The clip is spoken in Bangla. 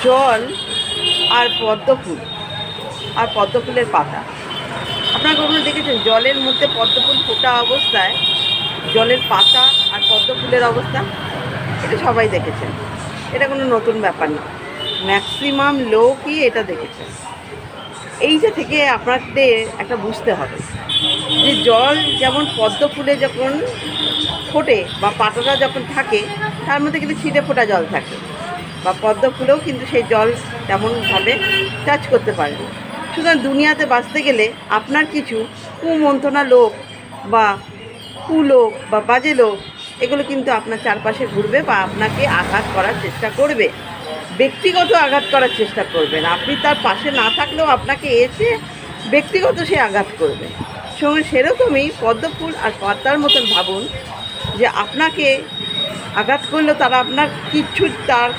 জল আর পদ্মফুল আর পদ্মফুলের পাতা। আপনারা কখনো দেখেছেন জলের মধ্যে পদ্মফুল ফোটা অবস্থায় জলের পাতা আর পদ্মফুলের অবস্থা? এটা সবাই দেখেছেন, এটা কোনো নতুন ব্যাপার না, ম্যাক্সিমাম লোকই এটা দেখেছেন। এইটা থেকে আপনাদের একটা বুঝতে হবে যে জল যেমন পদ্ম ফুলে যখন ফোটে বা পাতাটা যখন থাকে তার মধ্যে কিন্তু ছিটে ফোটা জল থাকে, বা পদ্ম ফুলেও কিন্তু সেই জল তেমনভাবে টাচ করতে পারে না। সুতরাং দুনিয়াতে বাঁচতে গেলে আপনার কিছু কুমন্ত্রণা লোক বা কুলোক বা বাজে লোক এগুলো কিন্তু আপনার চারপাশে ঘুরবে বা আপনাকে আঘাত করার চেষ্টা করবে, ব্যক্তিগত আঘাত করার চেষ্টা করবেন। আপনি তার পাশে না থাকলেও আপনাকে এসে ব্যক্তিগত সে আঘাত করবে। সঙ্গে সেরকমই পদ্মফুল আর পাতার মতন ভাবুন যে আপনাকে আঘাত করলেও তারা আপনার কিচ্ছু তার